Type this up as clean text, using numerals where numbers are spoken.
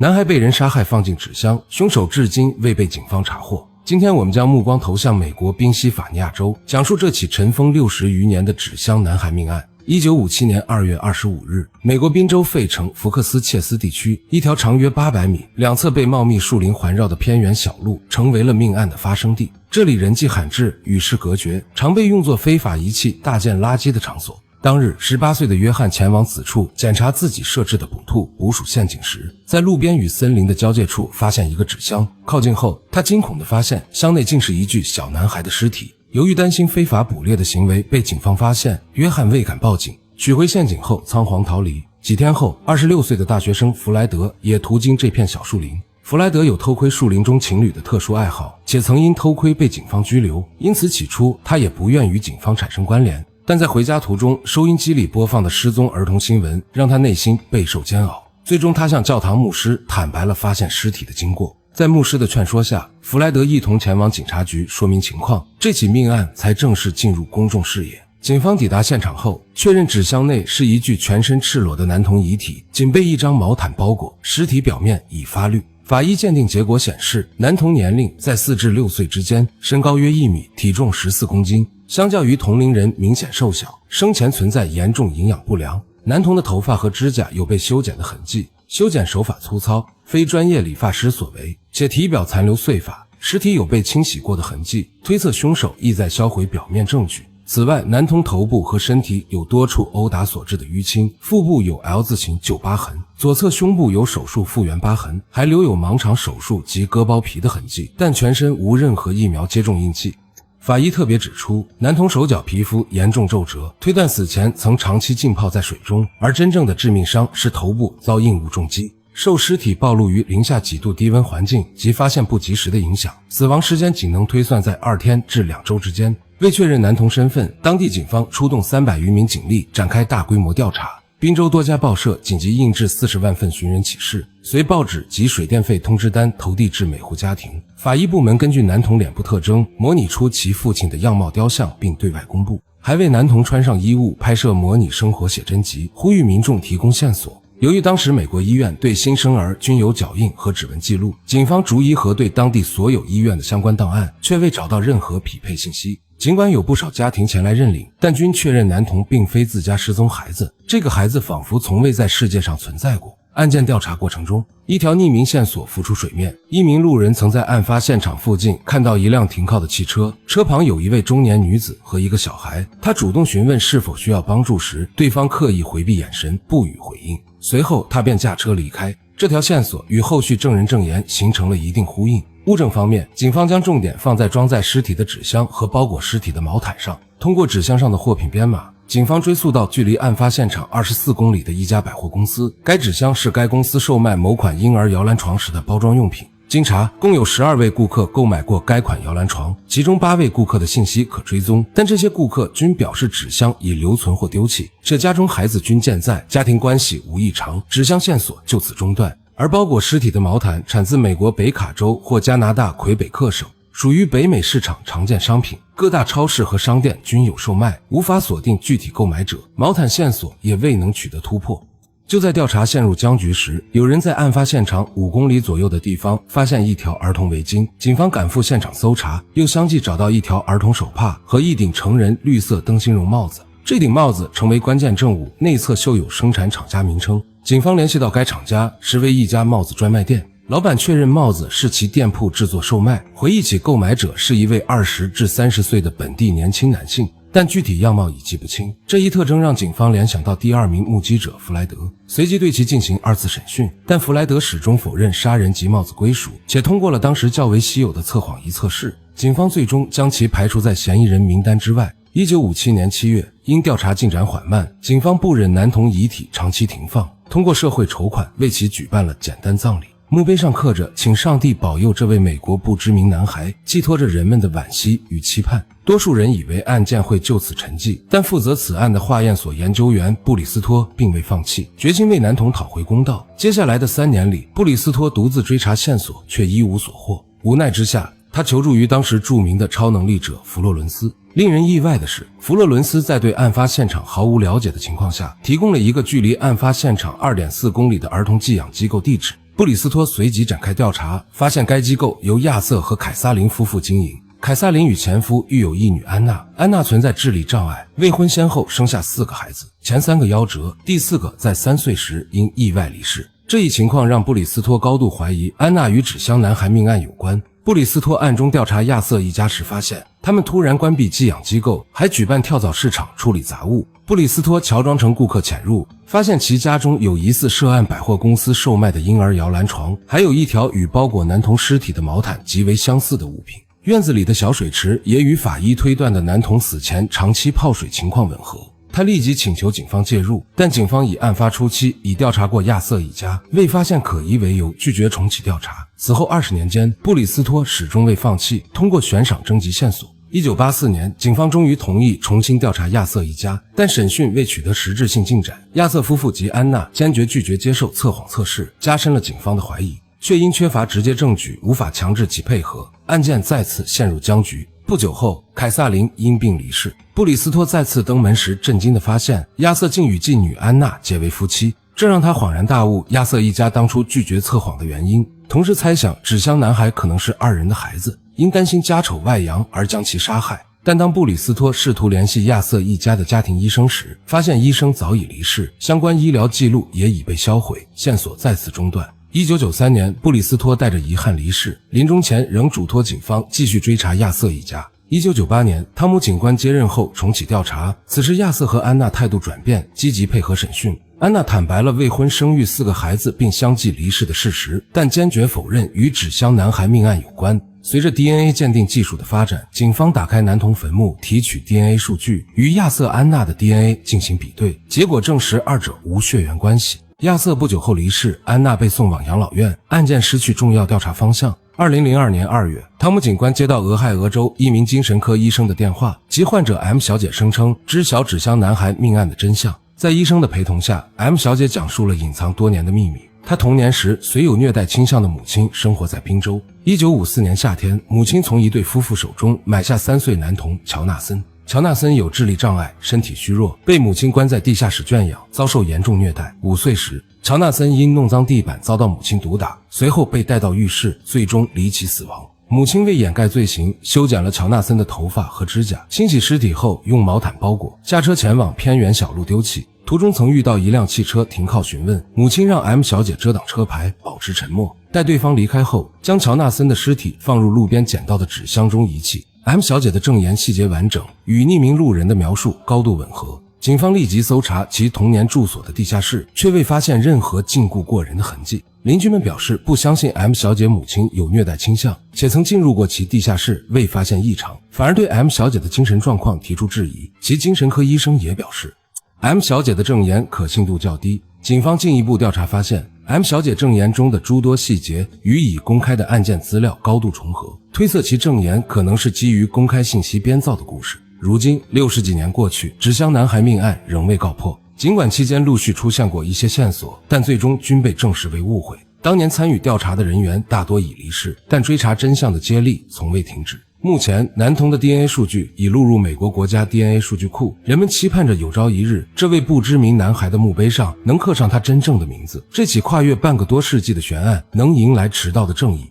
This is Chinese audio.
男孩被人殺害放進紙箱，凶手至今未被警方查獲。今天我們将目光投向美国宾夕法尼亞州，講述這起尘封60餘年的紙箱男孩命案。1957年2月25日，美國宾州費城福克斯切斯地区一条長約800米、两侧被茂密樹林環繞的偏遠小路，成為了命案的發生地。這裡人跡罕至，與世隔絕，常被用作非法遺棄、大件垃圾的場所。當日18歲的約翰前往此處檢查自己設置的捕鼠陷阱時，在路邊與森林的交界處發現一個紙箱。靠近後，他驚恐地發現箱內竟是一具小男孩的屍體。由於擔心非法捕獵的行為被警方發現，約翰未敢報警，取回陷阱後倉皇逃離。幾天後，26歲的大學生弗萊德也途經這片小樹林。弗萊德有偷窺樹林中情侶的特殊愛好，且曾因偷窺被警方拘留，因此起初他也不願與警方產生關聯。但在回家途中，收音機裡播放的失蹤兒童新聞讓他內心備受煎熬。最終他向教堂牧師坦白了發現屍體的經過。在牧師的勸說下，弗萊德一同前往警察局說明情況，這起命案才正式進入公眾视野。警方抵達現場後，確認紙箱內是一具全身赤裸的男童遺體，僅被一張毛毯包裹，屍體表面已發綠。法醫鑑定結果顯示，男童年齡在4至6歲之間，身高約1米，體重14公斤，相較於同齡人明顯瘦小，生前存在嚴重營養不良。男童的頭髮和指甲有被修剪的痕跡，修剪手法粗糙，非專業理髮師所為，且體表殘留碎髮，屍體有被清洗過的痕跡，推測凶手意在銷毀表面證據。此外，男童頭部和身體有多處毆打所致的淤青，腹部有 L 字形旧疤痕，左側胸部有手術復原疤痕，還留有盲腸手術及割包皮的痕跡，但全身無任何疫苗接種印记。法醫特別指出，男童手腳皮膚嚴重皺褶，推斷死前曾長期浸泡在水中，而真正的致命傷是頭部遭硬物重擊。受屍體暴露於零下几度低溫環境及發現不及時的影響，死亡時間僅能推算在2天至2周之間。為確認男童身份，當地警方出動300餘名警力展開大規模調查。賓州多家報社緊急印制40萬份尋人啟事，隨報紙及水電費通知單投遞至每戶家庭。法醫部門根據男童臉部特徵模擬出其父親的樣貌雕像，並對外公布，還為男童穿上衣物拍攝模擬生活寫真集，呼籲民眾提供線索。由於當時美國醫院對新生兒均有腳印和指紋記錄，警方逐一核對當地所有醫院的相關檔案，卻未找到任何匹配信息。儘管有不少家庭前來認領，但均確認男童並非自家失蹤孩子，這個孩子仿佛從未在世界上存在過。案件調查過程中，一條匿名線索浮出水面。一名路人曾在案發現場附近看到一輛停靠的汽車，車旁有一位中年女子和一個小孩。他主動詢問是否需要幫助時，對方刻意回避眼神，不予回應。隨後他便駕車離開。這條線索與後續證人證言形成了一定呼應。物證方面，警方將重點放在裝載屍體的紙箱和包裹屍體的毛毯上。通過紙箱上的貨品編碼，警方追溯到距離案發現場24公里的一家百貨公司。該紙箱是該公司售賣某款嬰兒搖籃床時的包裝用品。經查，共有12位顧客購買過該款搖籃床，其中8位顧客的信息可追蹤，但這些顧客均表示紙箱已留存或丟棄，且家中孩子均健在，家庭關係無異常，紙箱線索就此中斷。而包裹屍體的毛毯產自美國北卡州或加拿大魁北克省，屬於北美市場常見商品，各大超市和商店均有售賣，無法鎖定具體購買者，毛毯線索也未能取得突破。就在調查陷入僵局時，有人在案發現場5公里左右的地方發現一條兒童圍巾，警方趕赴現場搜查，又相繼找到一條兒童手帕和一頂成人綠色燈芯絨帽子。這頂帽子成為關鍵證物，內側繡有生產廠家名稱。警方聯繫到該廠家，實為一家帽子專賣店。老板確認帽子是其店鋪制作售賣，回憶起購買者是一位20至30歲的本地年輕男性，但具體樣貌已記不清。這一特徵讓警方聯想到第2名目擊者弗萊德，隨即對其進行2次審訊，但弗萊德始終否認殺人及帽子歸屬，且通過了當時較為稀有的測謊儀測試，警方最終將其排除在嫌疑人名單之外。1957年7月，因調查進展緩慢，警方不忍男童遺體長期停放，通過社會籌款為其舉辦了簡單葬禮。墓碑上刻着請上帝保佑這位美國不知名男孩，寄托着人們的惋惜與期盼。多數人以為案件會就此沉寂，但負責此案的化驗所研究員布里斯托並未放棄，決心為男童討回公道。接下來的3年裡，布里斯托獨自追查線索，卻一無所獲。無奈之下，他求助於當時著名的超能力者弗洛倫斯。令人意外的是，弗洛伦斯在对案发现场毫无了解的情况下，提供了一个距离案发现场 2.4 公里的兒童寄養機構地址。布里斯托隨即展開調查，發現該機構由亞瑟和凱薩琳夫婦經營。凱薩琳與前夫育有一女安娜，安娜存在智力障礙，未婚先後生下4個孩子，前3個夭折，第4個在3歲時因意外離世。這一情況讓布里斯托高度懷疑安娜與紙箱男孩命案有關。布里斯托暗中調查亞瑟一家時發現，他們突然關閉寄養機構，還舉辦跳蚤市場處理雜物。布里斯托喬裝成顧客潛入，發現其家中有疑似涉案百貨公司售賣的嬰兒搖籃床，還有一條與包裹男童屍體的毛毯極為相似的物品。院子裡的小水池也與法醫推斷的男童死前長期泡水情況吻合。他立即請求警方介入，但警方以案發初期已調查過亞瑟一家，未發現可疑為由拒絕重啟調查。此後20年間，布里斯托始終未放棄，通過悬賞徵集線索。1984年，警方終於同意重新調查亞瑟一家，但審訊未取得實質性進展。亞瑟夫婦及安娜堅決拒絕接受測謊測試，加深了警方的懷疑，卻因缺乏直接證據，無法強制其配合，案件再次陷入僵局。不久後，凱薩琳因病離世。布里斯托再次登門時，震驚地發現亞瑟竟與繼女安娜結為夫妻，這讓他恍然大悟亞瑟一家當初拒絕測謊的原因，同時猜想紙箱男孩可能是2人的孩子，因擔心家醜外揚而將其殺害。但當布里斯托試圖聯繫亞瑟一家的家庭醫生時，發現醫生早已離世，相關醫療記錄也已被銷毀，線索再次中斷。1993年，布里斯托帶着遺憾離世，臨終前仍囑托警方繼續追查亞瑟一家。1998年，湯姆警官接任後重啟調查，此時亞瑟和安娜態度轉變，積極配合審訊。安娜坦白了未婚生育4個孩子並相繼離世的事實，但堅決否認與紙箱男孩命案有關。隨着 DNA 鑑定技術的發展，警方打開男童墳墓，提取 DNA 數據，與亞瑟、安娜的 DNA 進行比對，結果證實二者無血緣關係。亞瑟不久後離世，安娜被送往養老院，案件失去重要調查方向。2002年2月，湯姆警官接到俄亥俄州一名精神科醫生的電話，其患者 M 小姐聲稱知曉紙箱男孩命案的真相。在醫生的陪同下， M 小姐講述了隱藏多年的秘密。她童年時隨有虐待傾向的母親生活在賓州。1954年夏天，母親從一對夫婦手中買下3歲男童喬納森。喬納森有智力障礙，身體虛弱，被母親關在地下室圈養，遭受嚴重虐待。5歲時，喬納森因弄髒地板遭到母親毒打，隨後被帶到浴室，最終離奇死亡。母親為掩蓋罪行，修剪了喬納森的頭髮和指甲，清洗屍體後用毛毯包裹，下車前往偏遠小路丟棄。途中曾遇到一輛汽車停靠詢問，母親讓 M 小姐遮擋車牌，保持沉默。待對方離開後，將喬納森的屍體放入路邊撿到的紙箱中遺棄。M 小姐的證言細節完整，與匿名路人的描述高度吻合。警方立即搜查其童年住所的地下室，卻未發現任何禁錮過人的痕跡。鄰居們表示不相信 M 小姐母親有虐待傾向，且曾進入過其地下室未發現異常，反而對 M 小姐的精神狀況提出質疑。其精神科醫生也表示M 小姐的證言可信度較低。警方進一步調查發現， M 小姐證言中的諸多細節與已公開的案件資料高度重合，推測其證言可能是基於公開信息編造的故事。如今60幾年過去，紙箱男孩命案仍未告破。儘管期間陸續出現過一些線索，但最終均被證實為誤會。當年參與調查的人員大多已離世，但追查真相的接力從未停止。目前，男童的 DNA 數據已錄入美國國家 DNA 數據庫，人們期盼着有朝一日，這位不知名男孩的墓碑上能刻上他真正的名字，這起跨越半個多世紀的懸案能迎來遲到的正義。